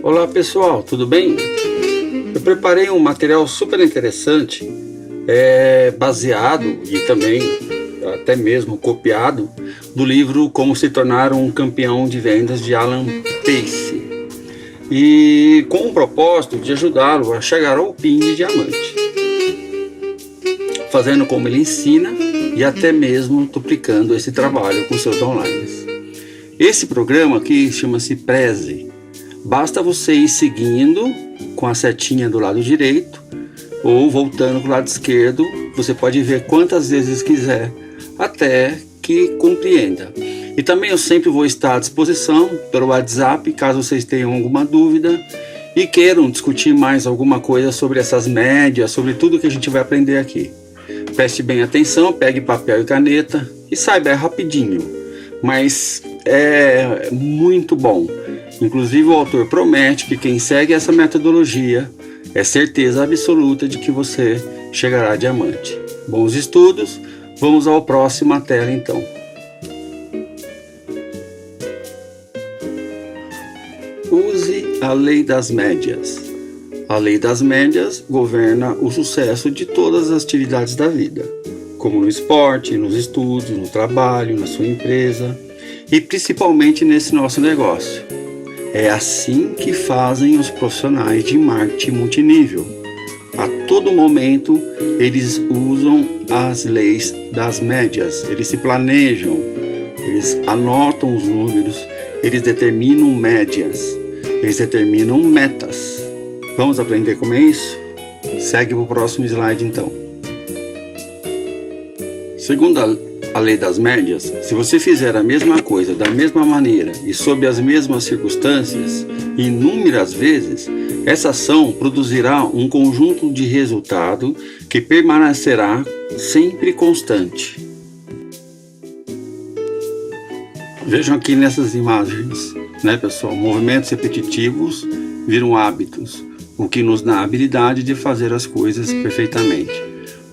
Olá pessoal, tudo bem? Eu preparei um material super interessante, baseado e também até mesmo copiado do livro Como se tornar um campeão de vendas de Alan Pace, e com o propósito de ajudá-lo a chegar ao PIN de diamante, fazendo como ele ensina e até mesmo duplicando esse trabalho com seus downlines. Esse programa aqui chama-se Prezi. Basta você ir seguindo com a setinha do lado direito ou voltando para o lado esquerdo. Você pode ver quantas vezes quiser até que compreenda. E também eu sempre vou estar à disposição pelo WhatsApp caso vocês tenham alguma dúvida e queiram discutir mais alguma coisa sobre essas médias, sobre tudo que a gente vai aprender aqui. Preste bem atenção, pegue papel e caneta e saiba, é rapidinho, mas é muito bom. Inclusive o autor promete que quem segue essa metodologia é certeza absoluta de que você chegará a diamante. Bons estudos, vamos ao próximo tela então. Use a lei das médias. A lei das médias governa o sucesso de todas as atividades da vida, como no esporte, nos estudos, no trabalho, na sua empresa e principalmente nesse nosso negócio. É assim que fazem os profissionais de marketing multinível. A todo momento eles usam as leis das médias, eles se planejam, eles anotam os números, eles determinam médias, eles determinam metas. Vamos aprender como é isso? Segue para o próximo slide então. Segundo a lei das médias, se você fizer a mesma coisa da mesma maneira e sob as mesmas circunstâncias inúmeras vezes, essa ação produzirá um conjunto de resultado que permanecerá sempre constante. Vejam aqui nessas imagens, né, pessoal? Movimentos repetitivos viram hábitos, o que nos dá a habilidade de fazer as coisas perfeitamente.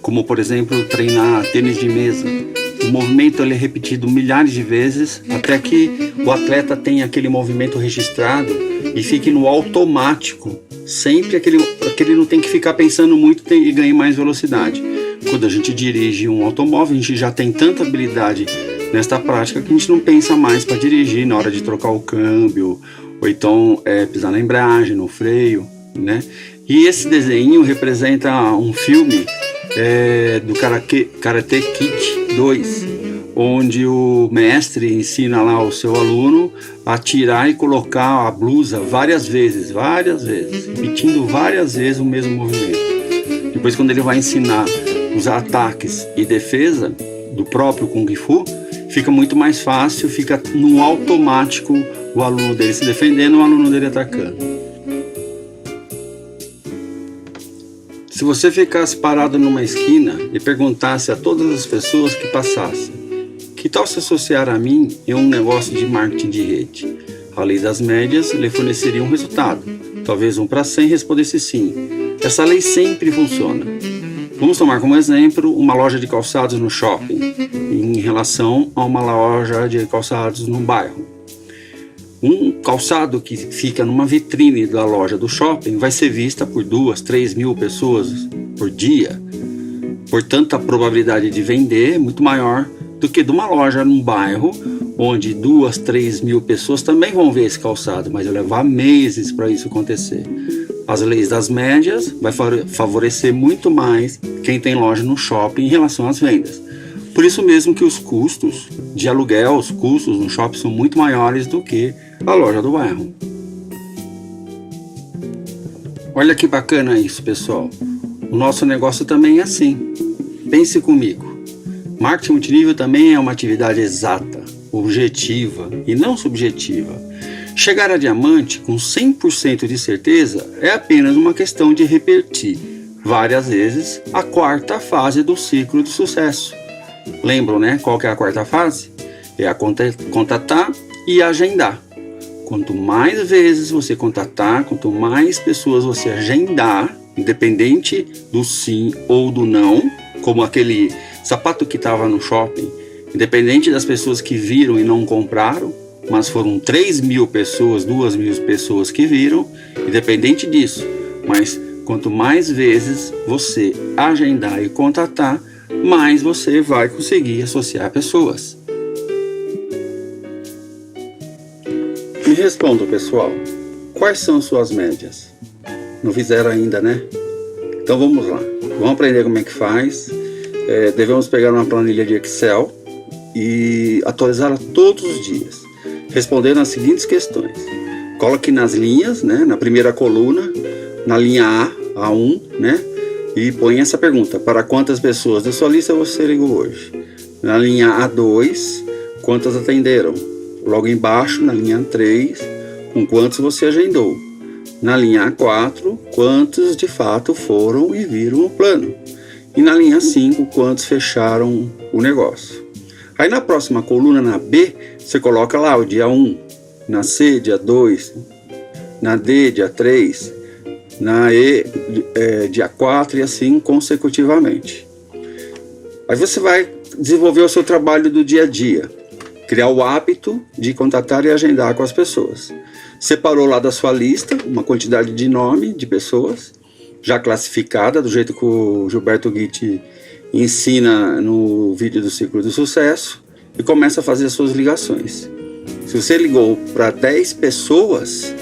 Como, por exemplo, treinar tênis de mesa. O movimento ele é repetido milhares de vezes até que o atleta tenha aquele movimento registrado e fique no automático. Sempre aquele não tem que ficar pensando muito e ganhe mais velocidade. Quando a gente dirige um automóvel, a gente já tem tanta habilidade nesta prática que a gente não pensa mais para dirigir na hora de trocar o câmbio ou então pisar na embreagem, no freio, né? E esse desenho representa um filme do Karate Kid 2, onde o mestre ensina lá o seu aluno a tirar e colocar a blusa várias vezes, repetindo várias vezes o mesmo movimento. Depois, quando ele vai ensinar os ataques e defesa do próprio Kung Fu, fica muito mais fácil, fica no automático o aluno dele se defendendo, o aluno dele atacando. Se você ficasse parado numa esquina e perguntasse a todas as pessoas que passassem: que tal se associar a mim em um negócio de marketing de rede? A lei das médias lhe forneceria um resultado. Talvez 1 para 100 respondesse sim. Essa lei sempre funciona. Vamos tomar como exemplo uma loja de calçados no shopping em relação a uma loja de calçados no bairro. Um calçado que fica numa vitrine da loja do shopping vai ser vista por 2, 3 mil pessoas por dia. Portanto, a probabilidade de vender é muito maior do que de uma loja num bairro onde 2, 3 mil pessoas também vão ver esse calçado, mas vai levar meses para isso acontecer. As leis das médias vai favorecer muito mais quem tem loja no shopping em relação às vendas. Por isso mesmo que os custos de aluguel, os custos no shopping são muito maiores do que a loja do bairro. Olha que bacana isso, pessoal. O nosso negócio também é assim. Pense comigo. Marketing multinível também é uma atividade exata, objetiva e não subjetiva. Chegar a diamante com 100% de certeza é apenas uma questão de repetir várias vezes a quarta fase do ciclo de sucesso. Lembram, né? Qual que é a quarta fase? É a contatar e agendar. Quanto mais vezes você contatar, quanto mais pessoas você agendar, independente do sim ou do não, como aquele sapato que estava no shopping, independente das pessoas que viram e não compraram, mas foram 3.000 pessoas, 2.000 pessoas que viram, independente disso. Mas quanto mais vezes você agendar e contatar, mais você vai conseguir associar pessoas. Me respondam, pessoal, quais são suas médias? Não fizeram ainda, né? Então vamos lá, vamos aprender como é que faz. Devemos pegar uma planilha de Excel e atualizá-la todos os dias, respondendo as seguintes questões. Coloque nas linhas, né, na primeira coluna, na linha A1, né, e põe essa pergunta: para quantas pessoas da sua lista você ligou hoje? Na linha A2, quantas atenderam? Logo embaixo, na linha 3, com quantos você agendou? Na linha A4, quantos de fato foram e viram o plano? E na linha 5, quantos fecharam o negócio? Aí na próxima coluna, na B, você coloca lá o dia 1, na C, dia 2, na D, dia 3, na E, dia 4 e assim consecutivamente. Aí você vai desenvolver o seu trabalho do dia a dia, criar o hábito de contatar e agendar com as pessoas. Separou lá da sua lista uma quantidade de nome de pessoas, já classificada, do jeito que o Gilberto Guitti ensina no vídeo do Ciclo do Sucesso, e começa a fazer as suas ligações. Se você ligou para 10 pessoas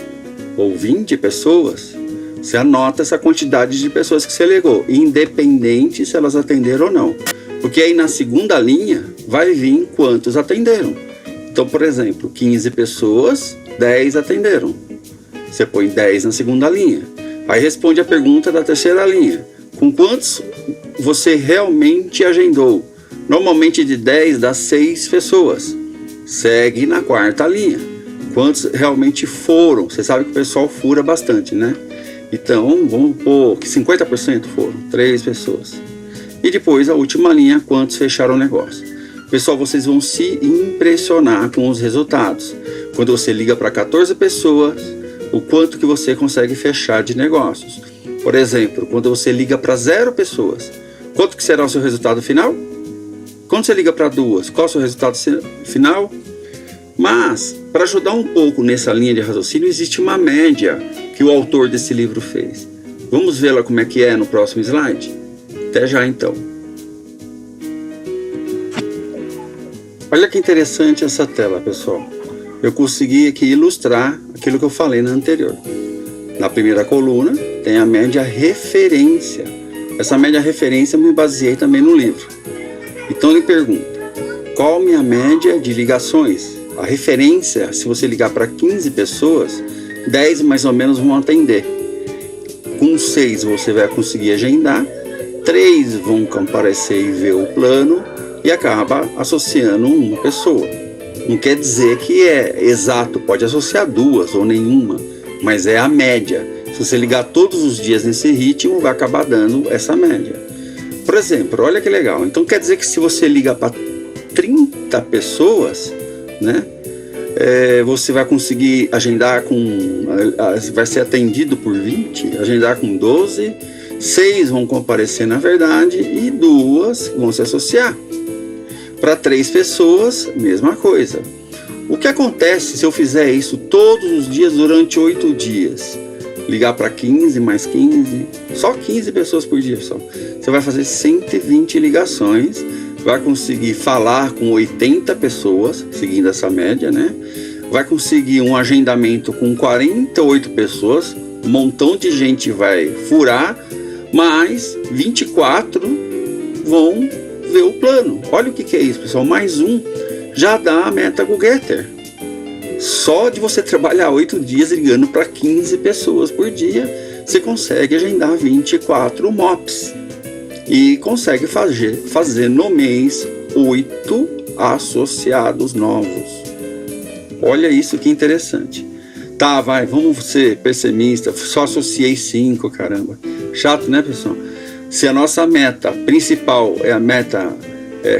ou 20 pessoas, você anota essa quantidade de pessoas que você ligou, independente se elas atenderam ou não. Porque aí na segunda linha vai vir quantos atenderam. Então, por exemplo, 15 pessoas, 10 atenderam. Você põe 10 na segunda linha. Aí responde a pergunta da terceira linha: com quantos você realmente agendou? Normalmente de 10 dá 6 pessoas. Segue na quarta linha: quantos realmente foram? Você sabe que o pessoal fura bastante, né? Então vamos pôr que 50% foram, 3 pessoas. E depois a última linha: quantos fecharam o negócio? Pessoal, vocês vão se impressionar com os resultados. Quando você liga para 14 pessoas, o quanto que você consegue fechar de negócios. Por exemplo, quando você liga para 0 pessoas, quanto que será o seu resultado final? Quando você liga para 2, qual é o seu resultado final? Mas, para ajudar um pouco nessa linha de raciocínio, existe uma média que o autor desse livro fez. Vamos vê-la como é que é no próximo slide? Até já então. Olha que interessante essa tela, pessoal. Eu consegui aqui ilustrar aquilo que eu falei na anterior. Na primeira coluna tem a média referência. Essa média referência eu me baseei também no livro. Então ele pergunta: qual a minha média de ligações? A referência, se você ligar para 15 pessoas, 10 mais ou menos vão atender. Com 6 você vai conseguir agendar, 3 vão comparecer e ver o plano e acaba associando uma pessoa. Não quer dizer que é exato, pode associar 2 ou nenhuma, mas é a média. Se você ligar todos os dias nesse ritmo, vai acabar dando essa média. Por exemplo, olha que legal. Então quer dizer que se você liga para 30 pessoas, né, você vai conseguir agendar vai ser atendido por 20, agendar com 12, 6 vão comparecer na verdade e 2 vão se associar. Para 3 pessoas, mesma coisa. O que acontece se eu fizer isso todos os dias durante 8 dias? Ligar para 15 mais 15, só 15 pessoas por dia só. Você vai fazer 120 ligações, vai conseguir falar com 80 pessoas, seguindo essa média, né? Vai conseguir um agendamento com 48 pessoas, um montão de gente vai furar, mas 24 vão ver o plano. Olha o que é isso, pessoal. Mais um já dá a meta Go-Getter. Só de você trabalhar 8 dias ligando para 15 pessoas por dia, você consegue agendar 24 MOPs. E consegue fazer no mês 8 associados novos. Olha isso que interessante. Tá, vamos ser pessimista. Só associei 5, caramba. Chato, né, pessoal? Se a nossa meta principal é a meta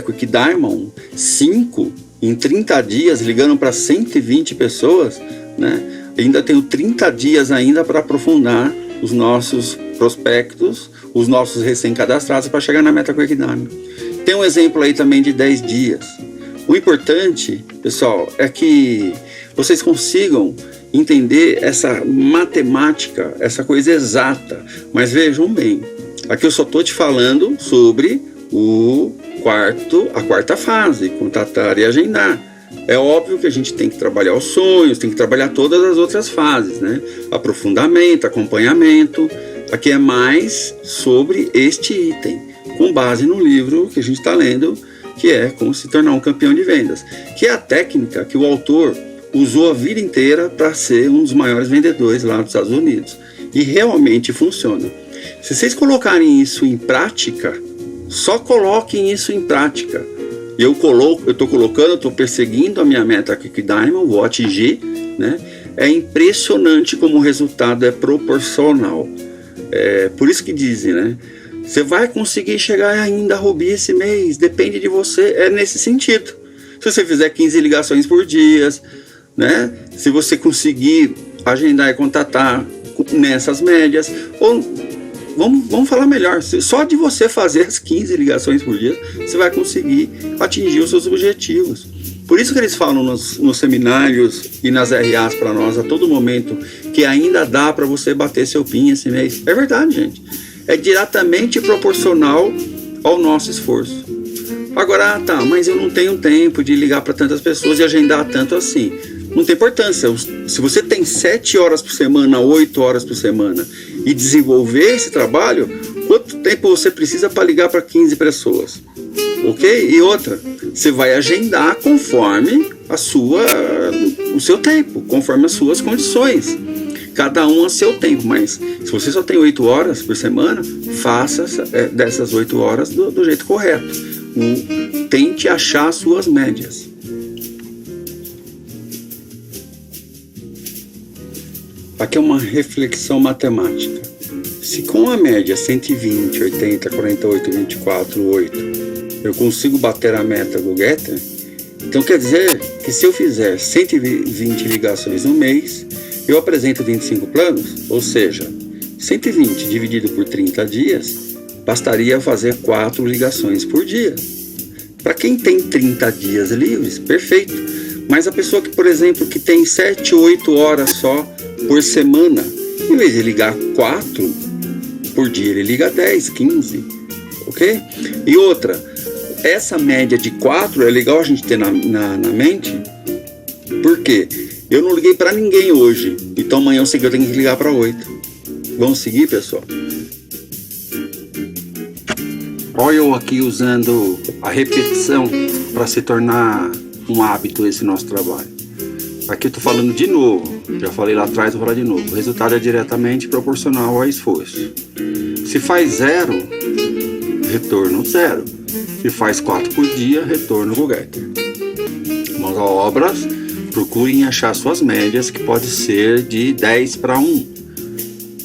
Quick Diamond, 5 em 30 dias, ligando para 120 pessoas, né? Ainda tenho 30 dias ainda para aprofundar os nossos prospectos, os nossos recém-cadastrados para chegar na meta Quick Diamond. Tem um exemplo aí também de 10 dias. O importante, pessoal, é que vocês consigam entender essa matemática, essa coisa exata. Mas vejam bem, aqui eu só estou te falando sobre a quarta fase, contatar e agendar. É óbvio que a gente tem que trabalhar os sonhos, tem que trabalhar todas as outras fases, né? Aprofundamento, acompanhamento. Aqui é mais sobre este item, com base no livro que a gente está lendo, que é Como Se Tornar um Campeão de Vendas, que é a técnica que o autor usou a vida inteira para ser um dos maiores vendedores lá nos Estados Unidos. E realmente funciona. Se vocês colocarem isso em prática, só coloquem isso em prática. Eu estou perseguindo a minha meta Quick Diamond, vou atingir, né? É impressionante como o resultado é proporcional. Por isso que dizem, né? Você vai conseguir chegar ainda a Rubi esse mês, depende de você, é nesse sentido. Se você fizer 15 ligações por dia, né? Se você conseguir agendar e contatar nessas médias, ou vamos falar melhor, só de você fazer as 15 ligações por dia, você vai conseguir atingir os seus objetivos. Por isso que eles falam nos seminários e nas RAs para nós a todo momento que ainda dá para você bater seu PIN esse mês. É verdade, gente. É diretamente proporcional ao nosso esforço. Agora, mas eu não tenho tempo de ligar para tantas pessoas e agendar tanto assim. Não tem importância. Se você tem 7 horas por semana, 8 horas por semana e desenvolver esse trabalho, quanto tempo você precisa para ligar para 15 pessoas? Ok? E outra, você vai agendar conforme o seu tempo, conforme as suas condições. Cada um a seu tempo, mas se você só tem 8 horas por semana, faça dessas 8 horas do jeito correto. Tente achar as suas médias. Aqui é uma reflexão matemática. Se com a média 120, 80, 48, 24, 8, eu consigo bater a meta do Getter, então quer dizer que se eu fizer 120 ligações no mês, eu apresento 25 planos, ou seja, 120 dividido por 30 dias, bastaria fazer 4 ligações por dia. Para quem tem 30 dias livres, perfeito. Mas a pessoa que, por exemplo, que tem 7, 8 horas só por semana, em vez de ligar 4 por dia, ele liga 10, 15, ok? E outra, essa média de 4 é legal a gente ter na mente, porque eu não liguei para ninguém hoje, então amanhã eu sei que eu tenho que ligar para 8. Vamos seguir, pessoal? Olha eu aqui usando a repetição para se tornar um hábito esse nosso trabalho. Aqui eu estou falando de novo, já falei lá atrás, vou falar de novo. O resultado é diretamente proporcional ao esforço. Se faz 0, retorno 0. Se faz 4 por dia, retorno Go Getter. Mãos a obras, procurem achar suas médias, que pode ser de 10 para 1.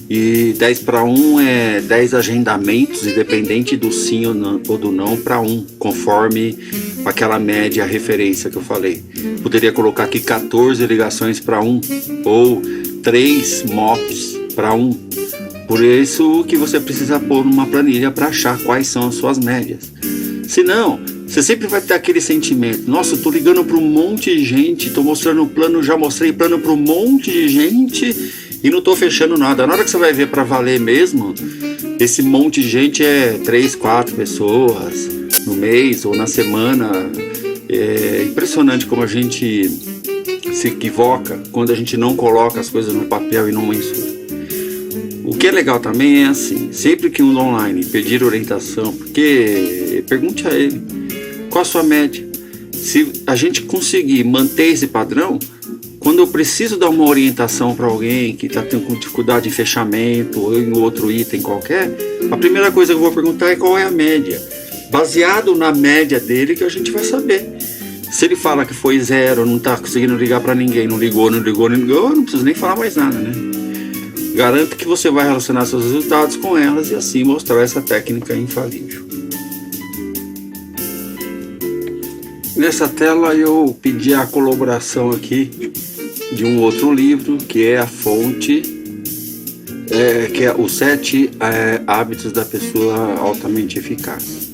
E 10 para 1 é 10 agendamentos, independente do sim ou do não, para 1, conforme aquela média, a referência que eu falei. Poderia colocar aqui 14 ligações para 1, ou 3 MOPs para 1. Por isso que você precisa pôr numa planilha para achar quais são as suas médias. Se não, você sempre vai ter aquele sentimento: nossa, eu tô ligando para um monte de gente, tô mostrando o plano, já mostrei plano para um monte de gente e não tô fechando nada. Na hora que você vai ver para valer mesmo, esse monte de gente é 3, 4 pessoas no mês ou na semana. É impressionante como a gente se equivoca quando a gente não coloca as coisas no papel e não mensura. O que é legal também é assim, sempre que um online pedir orientação, porque pergunte a ele qual a sua média. Se a gente conseguir manter esse padrão, quando eu preciso dar uma orientação para alguém que está tendo dificuldade em fechamento ou em outro item qualquer, a primeira coisa que eu vou perguntar é qual é a média. Baseado na média dele que a gente vai saber. Se ele fala que foi 0, não está conseguindo ligar para ninguém, não ligou, não preciso nem falar mais nada, né? Garanto que você vai relacionar seus resultados com elas e assim mostrar essa técnica infalível. Nessa tela eu pedi a colaboração aqui de um outro livro, que é a fonte, que é os 7 hábitos da pessoa altamente eficaz.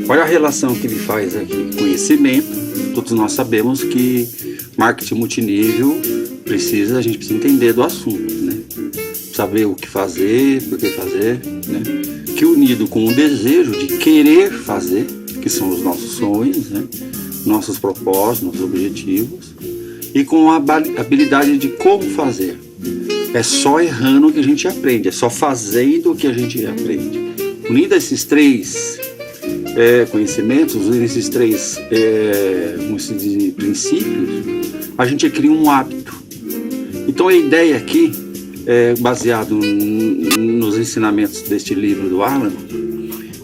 Olha a relação que ele faz aqui. Conhecimento. Todos nós sabemos que marketing multinível a gente precisa entender do assunto, né? Saber o que fazer, por que fazer, né? Que unido com o desejo de querer fazer, que são os nossos sonhos, né? Nossos propósitos, nossos objetivos, e com a habilidade de como fazer. É só errando que a gente aprende, é só fazendo que a gente aprende. Unindo esses três conhecimentos, unindo esses três princípios, a gente cria um hábito. Então a ideia aqui, baseado nos ensinamentos deste livro do Alan,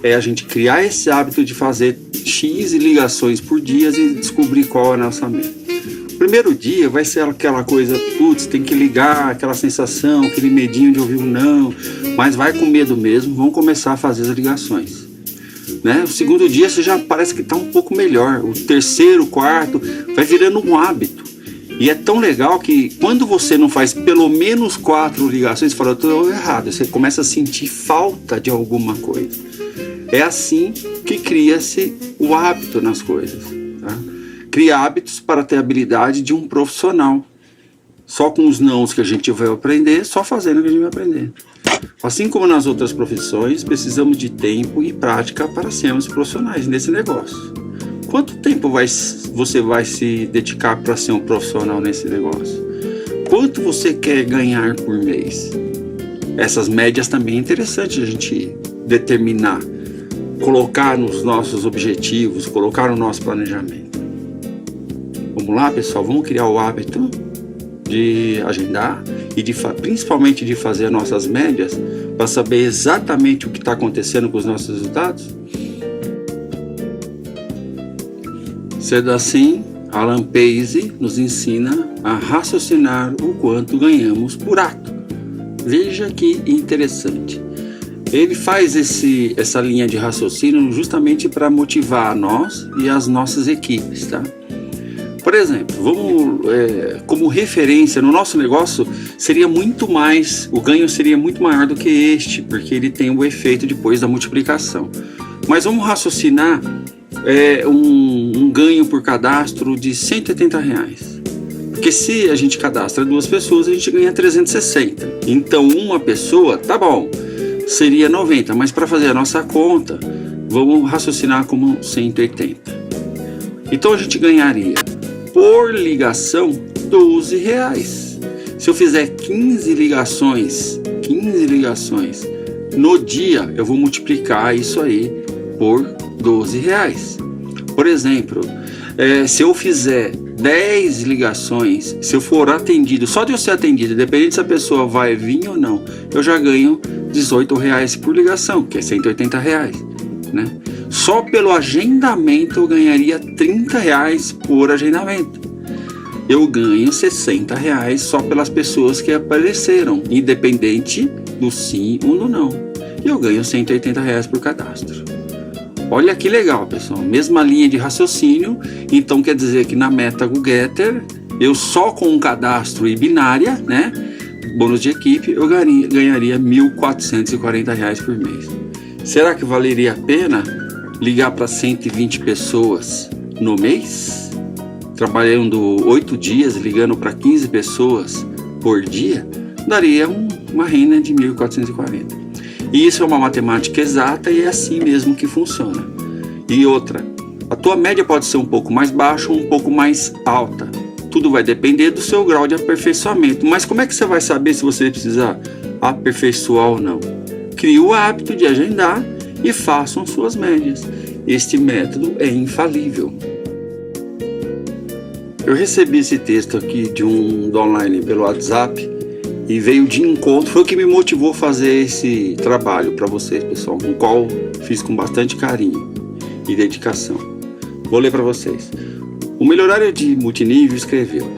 é a gente criar esse hábito de fazer X ligações por dia e descobrir qual é a nossa meta. O primeiro dia vai ser aquela coisa, putz, tem que ligar, aquela sensação, aquele medinho de ouvir um não, mas vai com medo mesmo, vamos começar a fazer as ligações. Né? O segundo dia você já parece que está um pouco melhor, o terceiro, o quarto, vai virando um hábito. E é tão legal que quando você não faz pelo menos 4 ligações, você fala, eu estou errado, você começa a sentir falta de alguma coisa. É assim que cria-se o hábito nas coisas. Tá? Cria hábitos para ter a habilidade de um profissional. Só com os nãos que a gente vai aprender, só fazendo que a gente vai aprender. Assim como nas outras profissões, precisamos de tempo e prática para sermos profissionais nesse negócio. Quanto tempo você vai se dedicar para ser um profissional nesse negócio? Quanto você quer ganhar por mês? Essas médias também é interessante a gente determinar, colocar nos nossos objetivos, colocar no nosso planejamento. Vamos lá, pessoal, vamos criar o hábito de agendar e principalmente de fazer nossas médias para saber exatamente o que está acontecendo com os nossos resultados? Sendo assim, Alan Pace nos ensina a raciocinar o quanto ganhamos por ato. Veja que interessante. Ele faz essa linha de raciocínio justamente para motivar nós e as nossas equipes, tá? Por exemplo, como referência, no nosso negócio seria muito mais, o ganho seria muito maior do que este, porque ele tem o efeito depois da multiplicação. Mas vamos raciocinar um ganho por cadastro de R$180. Porque se a gente cadastra 2 pessoas, a gente ganha 360. Então uma pessoa, tá bom, seria 90, mas para fazer a nossa conta, vamos raciocinar como 180. Então a gente ganharia por ligação R$12. Se eu fizer 15 ligações no dia, eu vou multiplicar isso aí por R$12. Por exemplo, se eu fizer 10 ligações, se eu for atendido, só de eu ser atendido, independente se a pessoa vai vir ou não, eu já ganho R$18 por ligação, que é R$180, né? Só pelo agendamento eu ganharia R$30 por agendamento. Eu ganho R$60 só pelas pessoas que apareceram, independente do sim ou do não. E eu ganho R$180 por cadastro. Olha que legal, pessoal. Mesma linha de raciocínio. Então quer dizer que na meta GoGetter, eu só com um cadastro e binária, né? Bônus de equipe, eu ganharia R$1.440 por mês. Será que valeria a pena ligar para 120 pessoas no mês? Trabalhando 8 dias, ligando para 15 pessoas por dia, daria uma renda de 1.440. E isso é uma matemática exata e é assim mesmo que funciona. E outra, a tua média pode ser um pouco mais baixa ou um pouco mais alta. Tudo vai depender do seu grau de aperfeiçoamento. Mas como é que você vai saber se você precisa aperfeiçoar ou não? Crie o hábito de agendar e façam suas médias. Este método é infalível. Eu recebi esse texto aqui de um online pelo WhatsApp e veio de encontro, foi o que me motivou a fazer esse trabalho para vocês, pessoal, com o qual fiz com bastante carinho e dedicação. Vou ler para vocês. O melhorário de multinível escreveu: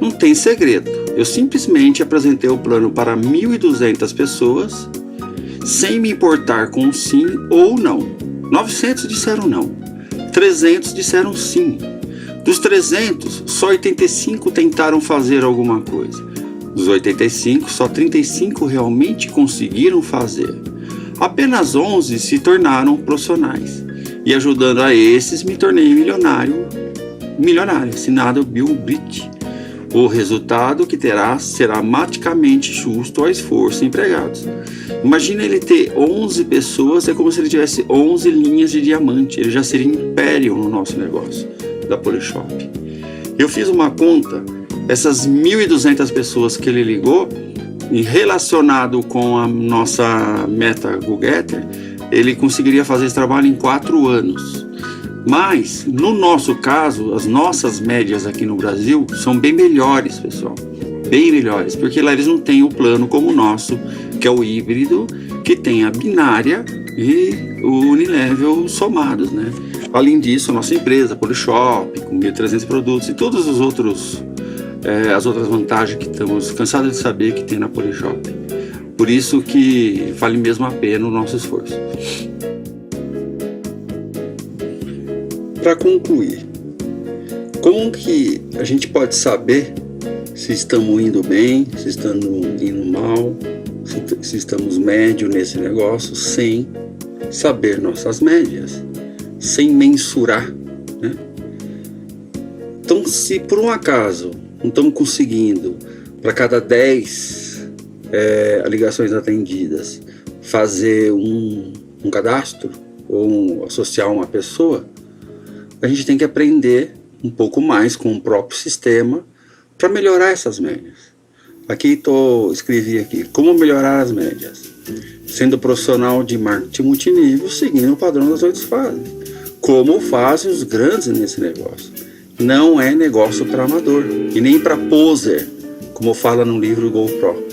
não tem segredo, eu simplesmente apresentei o plano para 1.200 pessoas, sem me importar com sim ou não. 900 disseram não, 300 disseram sim. Dos 300, só 85 tentaram fazer alguma coisa. Dos 85, só 35 realmente conseguiram fazer. Apenas 11 se tornaram profissionais. E ajudando a esses, me tornei milionário, assinado Bill Britt. O resultado que terá será matematicamente justo ao esforço empregados. Imagina ele ter 11 pessoas, é como se ele tivesse 11 linhas de diamante. Ele já seria império no nosso negócio da Polishop. Eu fiz uma conta, essas 1.200 pessoas que ele ligou, e relacionado com a nossa meta GoGetter, ele conseguiria fazer esse trabalho em 4 anos. Mas, no nosso caso, as nossas médias aqui no Brasil são bem melhores, pessoal. Bem melhores, porque lá eles não têm o plano como o nosso, que é o híbrido, que tem a binária e o Unilevel somados, né? Além disso, a nossa empresa, Polishop, com 1.300 produtos e todos os outros, as outras vantagens que estamos cansados de saber que tem na Polishop. Por isso que vale mesmo a pena o nosso esforço. Para concluir, como que a gente pode saber se estamos indo bem, se estamos indo mal, se estamos médio nesse negócio, sem saber nossas médias, sem mensurar, né? Então, se por um acaso não estamos conseguindo, para cada 10 ligações atendidas, fazer um cadastro ou associar uma pessoa, a gente tem que aprender um pouco mais com o próprio sistema para melhorar essas médias. Aqui escrevi aqui, como melhorar as médias. Sendo profissional de marketing multinível, seguindo o padrão das 8 fases. Como fazem os grandes nesse negócio. Não é negócio para amador e nem para poser, como fala no livro GoPro.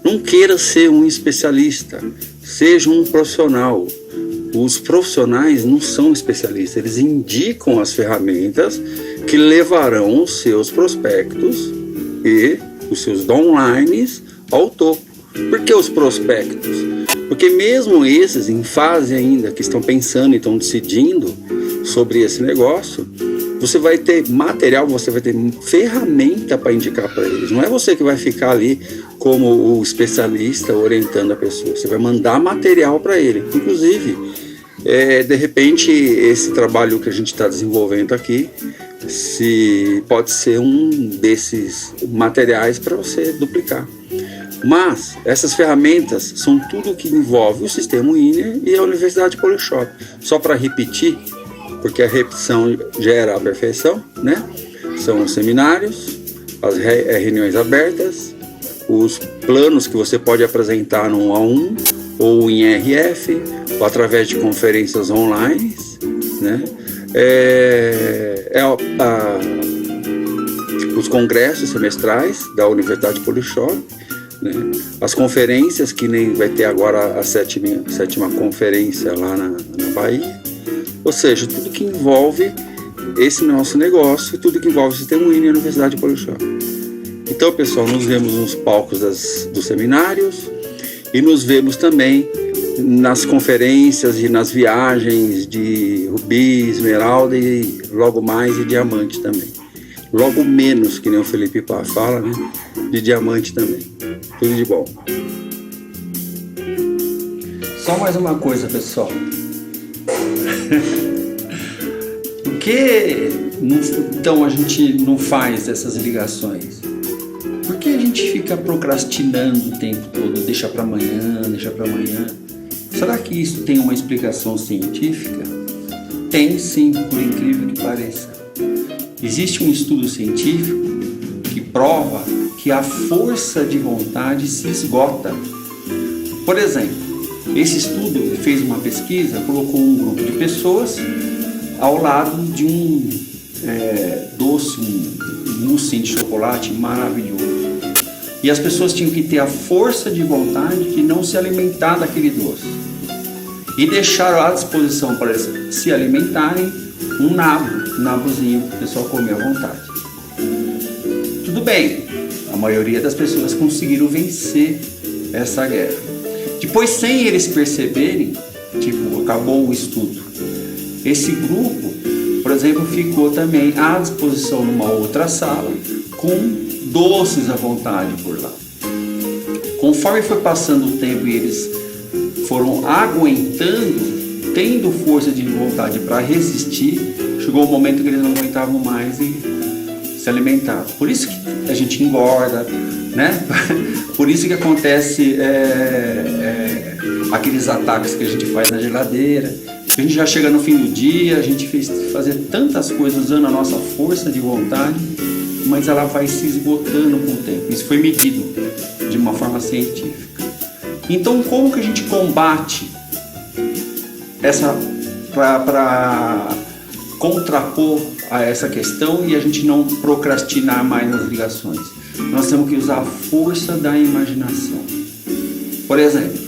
Não queira ser um especialista, seja um profissional. Os profissionais não são especialistas, eles indicam as ferramentas que levarão os seus prospectos e os seus downlines ao topo. Por que os prospectos? Porque mesmo esses em fase ainda, que estão pensando e estão decidindo sobre esse negócio, você vai ter material, você vai ter ferramenta para indicar para eles. Não é você que vai ficar ali como o especialista orientando a pessoa. Você vai mandar material para ele. Inclusive, de repente, esse trabalho que a gente está desenvolvendo aqui, pode ser um desses materiais para você duplicar. Mas essas ferramentas são tudo que envolve o sistema Winner e a Universidade Polishop. Só para repetir, porque a repetição gera a perfeição, né? São os seminários, as reuniões abertas, os planos que você pode apresentar no 1 a 1 ou em RF, ou através de conferências online, né? Os congressos semestrais da Universidade Polishop, né? As conferências, que nem vai ter agora a sétima conferência lá na Bahia. Ou seja, tudo que envolve esse nosso negócio, tudo que envolve o sistema Winner e a Universidade Polishop. Então, pessoal, nos vemos nos palcos dos seminários e nos vemos também nas conferências e nas viagens de rubi, esmeralda e logo mais de diamante também. Logo menos, que nem o Felipe Pá fala, né? De diamante também. Tudo de bom. Só mais uma coisa, pessoal. Por que então a gente não faz essas ligações? Por que a gente fica procrastinando o tempo todo, deixa para amanhã? Será que isso tem uma explicação científica? Tem sim, por incrível que pareça. Existe um estudo científico que prova que a força de vontade se esgota. Por exemplo, esse estudo fez uma pesquisa, colocou um grupo de pessoas ao lado de um doce, um mousse de chocolate maravilhoso. E as pessoas tinham que ter a força de vontade de não se alimentar daquele doce. E deixaram à disposição para eles se alimentarem um nabozinho para o pessoal comer à vontade. Tudo bem, a maioria das pessoas conseguiram vencer essa guerra. Depois, sem eles perceberem, acabou o estudo. Esse grupo, por exemplo, ficou também à disposição numa outra sala com doces à vontade por lá. Conforme foi passando o tempo e eles foram aguentando, tendo força de vontade para resistir, chegou o momento que eles não aguentavam mais e se alimentavam. Por isso que a gente engorda, né? Por isso que acontece aqueles ataques que a gente faz na geladeira. A gente já chega no fim do dia, a gente fez fazer tantas coisas usando a nossa força de vontade, mas ela vai se esgotando com o tempo. Isso foi medido de uma forma científica. Então, como que a gente combate essa para contrapor a essa questão e a gente não procrastinar mais nas ligações? Nós temos que usar a força da imaginação. Por exemplo,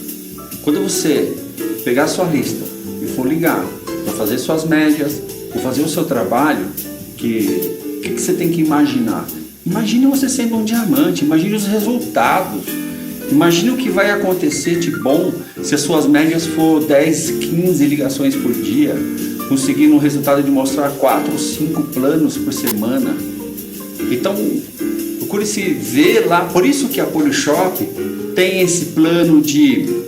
quando você pegar a sua lista e for ligar para fazer suas médias, for fazer o seu trabalho, o que você tem que imaginar? Imagine você sendo um diamante, imagine os resultados, imagine o que vai acontecer de bom se as suas médias for 10, 15 ligações por dia, conseguindo um resultado de mostrar 4 ou 5 planos por semana. Então, procure se ver lá, por isso que a Polishop tem esse plano de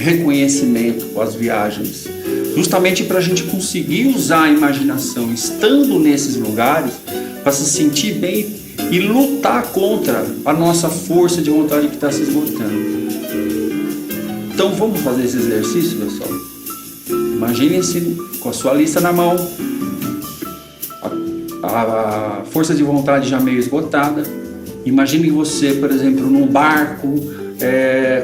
reconhecimento com as viagens, justamente para a gente conseguir usar a imaginação estando nesses lugares, para se sentir bem e lutar contra a nossa força de vontade que está se esgotando. Então vamos fazer esse exercício, pessoal. Imaginem-se com a sua lista na mão, a força de vontade já meio esgotada. Imagine você, por exemplo, num barco,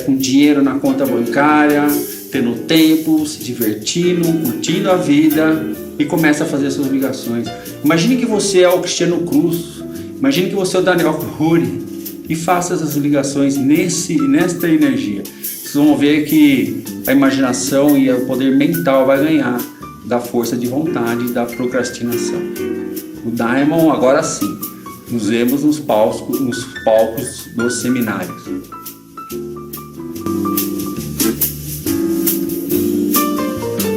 com dinheiro na conta bancária, tendo tempo, se divertindo, curtindo a vida, e começa a fazer suas ligações. Imagine que você é o Cristiano Cruz, imagine que você é o Daniel Cury, e faça essas ligações nesta energia. Vocês vão ver que a imaginação e o poder mental vai ganhar da força de vontade e da procrastinação. O Diamond, agora sim, nos vemos nos palcos dos seminários.